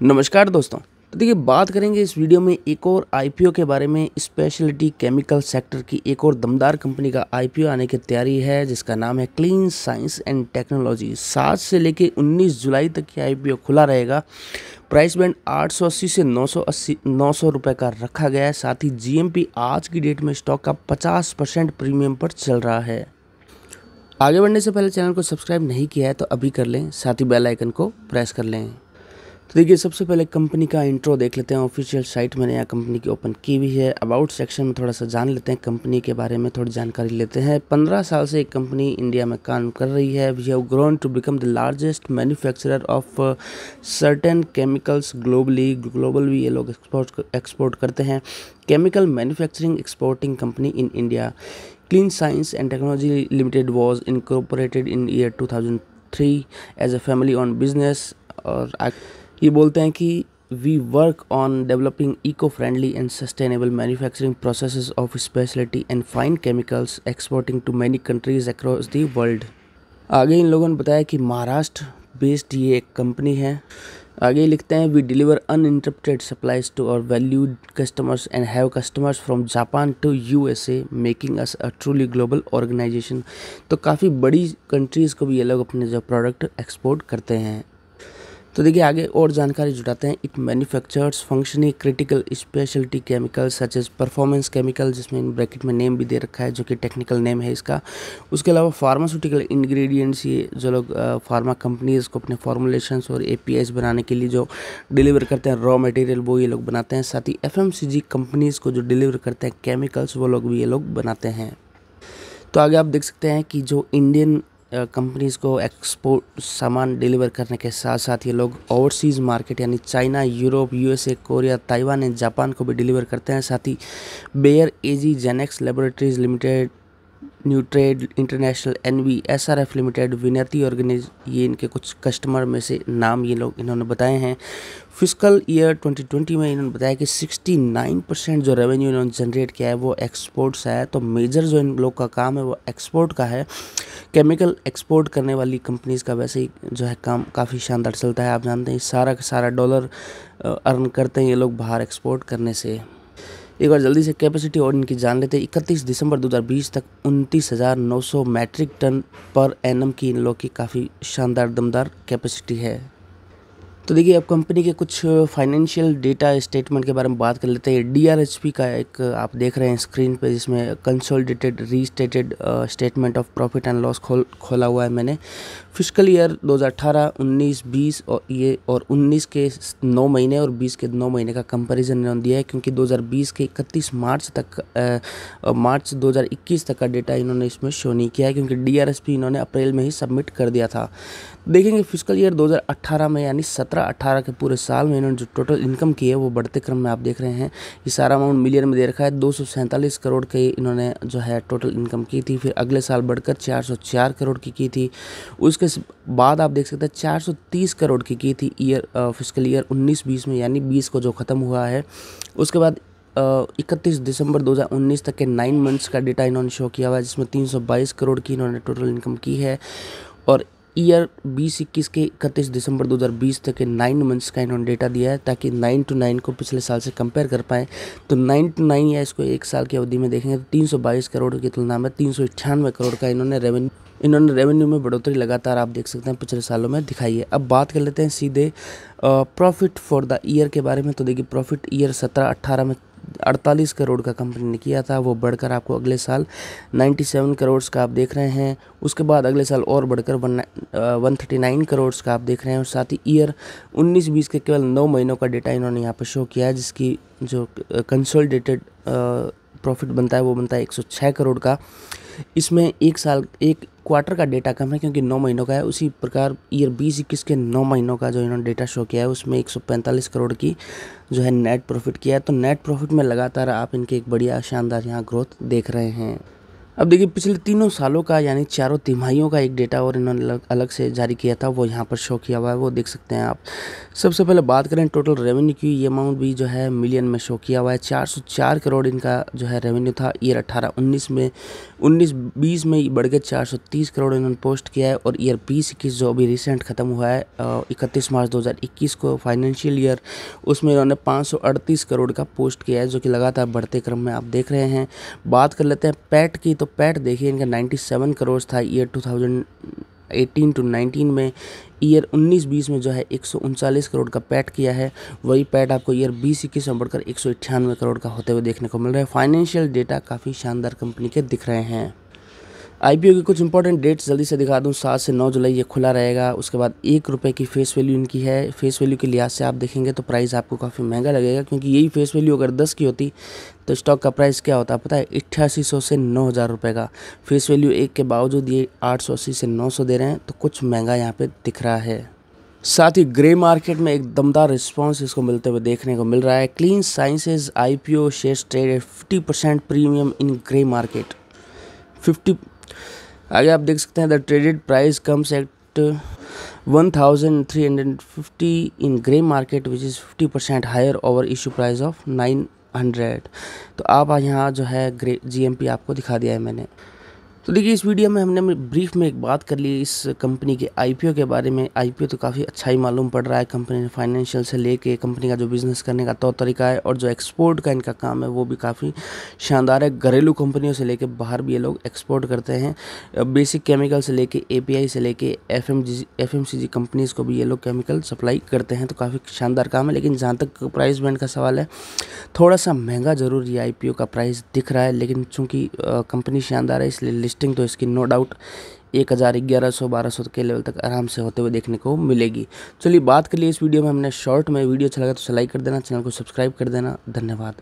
नमस्कार दोस्तों। तो देखिए, बात करेंगे इस वीडियो में एक और आईपीओ के बारे में। स्पेशलिटी केमिकल सेक्टर की एक और दमदार कंपनी का आईपीओ आने की तैयारी है, जिसका नाम है क्लीन साइंस एंड टेक्नोलॉजी। 7 से लेकर 19 जुलाई तक ये आईपीओ खुला रहेगा। प्राइस बैंड 880 से 900 रुपये का रखा गया है। साथ ही जीएमपी आज की डेट में स्टॉक का 50% प्रीमियम पर चल रहा है। आगे बढ़ने से पहले चैनल को सब्सक्राइब नहीं किया है तो अभी कर लें, साथ ही बेल आइकन को प्रेस कर लें। तो देखिए, सबसे पहले कंपनी का इंट्रो देख लेते हैं। ऑफिशियल साइट मैंने यहाँ कंपनी की ओपन की हुई है। अबाउट सेक्शन में थोड़ा सा जान लेते हैं, कंपनी के बारे में थोड़ी जानकारी लेते हैं। 15 साल से एक कंपनी इंडिया में काम कर रही है। We have grown to become the largest manufacturer of certain chemicals global भी ये लोग एक्सपोर्ट करते हैं। Chemical manufacturing exporting company in India. Clean Science and Technology Limited was incorporated in year 2003 as a family on business. और ये बोलते हैं कि we work on developing eco friendly and sustainable manufacturing processes of speciality and fine chemicals exporting to many countries across the world. आगे इन लोगों ने बताया कि महाराष्ट्र बेस्ड ये एक कंपनी है। आगे लिखते हैं, we deliver uninterrupted supplies to our valued customers and have customers from Japan to USA making us a truly global organisation. तो काफ़ी बड़ी कंट्रीज़ को भी ये लोग अपने जो प्रोडक्ट एक्सपोर्ट करते हैं। तो देखिए, आगे और जानकारी जुटाते हैं। It manufactures functioning critical speciality chemicals such as performance chemical, जिसमें इन ब्रैकेट में नेम भी दे रखा है जो कि टेक्निकल नेम है इसका। उसके अलावा फार्मास्यूटिकल इंग्रेडिएंट्स, ये जो लोग फार्मा कंपनीज को अपने फॉर्मुलेशंस और एपीआईज बनाने के लिए जो डिलीवर करते हैं रॉ मटेरियल, वो ये लोग बनाते हैं। साथ ही एफएमसीजी कंपनीज को जो डिलीवर करते हैं केमिकल्स, वो लोग भी ये लोग बनाते हैं। तो आगे आप देख सकते हैं कि जो इंडियन कंपनीज़ को एक्सपोर्ट सामान डिलीवर करने के साथ साथ ये लोग ओवरसीज़ मार्केट यानी China, Europe, USA, Korea, Taiwan and Japan को भी डिलीवर करते हैं। साथ ही Bayer AG, Genex laboratories limited, Nutrade international, NV, SRF limited, Vinati organics, ये इनके कुछ कस्टमर में से नाम ये लोग इन्होंने बताए हैं। फिस्कल ईयर 2020 में इन्होंने बताया कि 69% जो रेवेन्यू इन्होंने जनरेट किया है वो एक्सपोर्ट से है। तो मेजर जो इन लोग का काम है वो एक्सपोर्ट का है। केमिकल एक्सपोर्ट करने वाली कंपनीज़ का वैसे ही जो है काम काफ़ी शानदार चलता है। आप जानते हैं सारा का सारा डॉलर अर्न करते हैं ये लोग बाहर एक्सपोर्ट करने से। एक बार जल्दी से कैपेसिटी और इनकी जान लेते हैं। 31 दिसंबर 2020 तक 29,900 मैट्रिक टन पर एनम की इन लोग की काफ़ी शानदार दमदार कैपेसिटी है। तो देखिए, अब कंपनी के कुछ फाइनेंशियल डेटा स्टेटमेंट के बारे में बात कर लेते हैं। डीआरएचपी का एक आप देख रहे हैं स्क्रीन पे, जिसमें consolidated restated statement of profit and loss खोला हुआ है मैंने। फिस्कल ईयर 2018, 19, 20 और 19 के 9 महीने और 20 के 9 महीने का कंपैरिजन इन्होंने दिया है, क्योंकि 2020 के 31 मार्च तक मार्च 2021 तक का डेटा इन्होंने इसमें शो नहीं किया है, क्योंकि डीआरएचपी इन्होंने अप्रैल में ही सबमिट कर दिया था। देखेंगे फिस्कल ईयर 2018 में यानी 17-18 के पूरे साल में इन्होंने जो टोटल इनकम की है वो बढ़ते क्रम में आप देख रहे हैं। ये सारा अमाउंट मिलियन में दे रखा है। 247 करोड़ के इन्होंने जो है टोटल इनकम की थी। फिर अगले साल बढ़कर 404 करोड़ की थी। उसके बाद आप देख सकते हैं 430 करोड़ की थी फिस्कल ईयर 19-20 में, यानी 20 को जो ख़त्म हुआ है। उसके बाद 31 दिसंबर 2019 तक के 9 मंथ्स का डेटा इन्होंने शो किया हुआ है, जिसमें 322 करोड़ की इन्होंने टोटल इनकम की है। और ईयर 2021 के 31 दिसंबर 2020 तक के 9 मंथ्स का इन्होंने डेटा दिया है, ताकि 9 to 9 को पिछले साल से कंपेयर कर पाएँ। तो 9 to 9 या इसको एक साल की अवधि में देखेंगे तो 322 करोड़ की तुलना में 398 करोड़ का इन्होंने रेवेन्यू में बढ़ोतरी लगातार आप देख सकते हैं पिछले सालों में दिखाई है। अब बात कर लेते हैं सीधे प्रॉफिट फॉर द ईयर के बारे में। तो देखिए, प्रॉफिट ईयर 17-18 में 48 करोड़ का कंपनी ने किया था, वो बढ़कर आपको अगले साल 97 करोड़ का आप देख रहे हैं। उसके बाद अगले साल और बढ़कर 139 करोड़ का आप देख रहे हैं। और साथ ही ईयर 19-20 के केवल 9 महीनों का डेटा इन्होंने यहाँ पर शो किया है, जिसकी जो कंसोलिडेटेड प्रॉफिट बनता है वो बनता है 106 करोड़ का। इसमें एक क्वार्टर का डेटा कम है, क्योंकि 9 महीनों का है। उसी प्रकार ईयर 20-21 के 9 महीनों का जो इन्होंने डेटा शो किया है उसमें 145 करोड़ की जो है नेट प्रॉफिट किया है। तो नेट प्रॉफिट में लगातार आप इनके एक बढ़िया शानदार यहाँ ग्रोथ देख रहे हैं। अब देखिए पिछले तीनों सालों का यानी चारों तिमाहियों का एक डेटा और इन्होंने अलग से जारी किया था, वो यहाँ पर शो किया हुआ है, वो देख सकते हैं आप। सबसे पहले बात करें टोटल रेवेन्यू की, ये अमाउंट भी जो है मिलियन में शो किया हुआ है। 404 करोड़ इनका जो है रेवेन्यू था ईयर 18-19 में। 19-20 में बढ़ के 430 करोड़ इन्होंने पोस्ट किया है। और ईयर 20-21 जो अभी रिसेंट ख़त्म हुआ है 31 मार्च 2021 को फाइनेंशियल ईयर, उसमें इन्होंने 538 करोड़ का पोस्ट किया है, जो कि लगातार बढ़ते क्रम में आप देख रहे हैं। बात कर लेते हैं पैट की, तो पैट देखिए इनका 97 करोड़ था ईयर 2018-19 में। ईयर 19-20 में जो है 139 करोड़ का पैट किया है। वही पैट आपको ईयर 20-21 में बढ़कर 198 करोड़ का होते हुए देखने को मिल रहा है। फाइनेंशियल डेटा काफ़ी शानदार कंपनी के दिख रहे हैं। आईपीओ की कुछ इंपॉर्टेंट डेट्स जल्दी से दिखा दूं। 7 से 9 जुलाई ये खुला रहेगा। उसके बाद 1 रुपये की फेस वैल्यू इनकी है। फेस वैल्यू के लिहाज से आप देखेंगे तो प्राइस आपको काफ़ी महंगा लगेगा, क्योंकि यही फेस वैल्यू अगर 10 की होती तो स्टॉक का प्राइस क्या होता है पता है, 8800 से 9000 रुपये का। फेस वैल्यू 1 के बावजूद ये 880 से 900 दे रहे हैं, तो कुछ महंगा यहाँ पे दिख रहा है। साथ ही ग्रे मार्केट में एक दमदार रिस्पांस इसको मिलते हुए देखने को मिल रहा है। Clean Sciences IPO shares traded 50% premium in grey market. 50 आगे आप देख सकते हैं the traded price comes at 1350 in grey market which is 50% higher over issue price of 900। तो आप यहाँ जो है ग्रे जीएमपी आपको दिखा दिया है मैंने। तो देखिए इस वीडियो में हमने ब्रीफ में एक बात कर ली इस कंपनी के आईपीओ के बारे में। आईपीओ तो काफ़ी अच्छा ही मालूम पड़ रहा है कंपनी ने, फाइनेंशियल से लेके कंपनी का जो बिज़नेस करने का तौर तरीका है और जो एक्सपोर्ट का इनका काम है वो भी काफ़ी शानदार है। घरेलू कंपनियों से लेके बाहर भी ये लोग एक्सपोर्ट करते हैं। बेसिक केमिकल से लेके एपीआई से लेके एफएमसीजी कंपनीज़ को भी ये लोग केमिकल सप्लाई करते हैं। तो काफ़ी शानदार काम है। लेकिन जहाँ तक प्राइस बैंड का सवाल है, थोड़ा सा महंगा ज़रूर ये आईपीओ का प्राइस दिख रहा है, लेकिन चूँकि कंपनी शानदार है इसलिए लिस्टिंग तो इसकी नो डाउट 1000, 1100-1200 के लेवल तक आराम से होते हुए देखने को मिलेगी। चलिए बात कर लिए इस वीडियो में हमने शॉर्ट में। वीडियो अच्छा लगा तो लाइक कर देना, चैनल को सब्सक्राइब कर देना। धन्यवाद।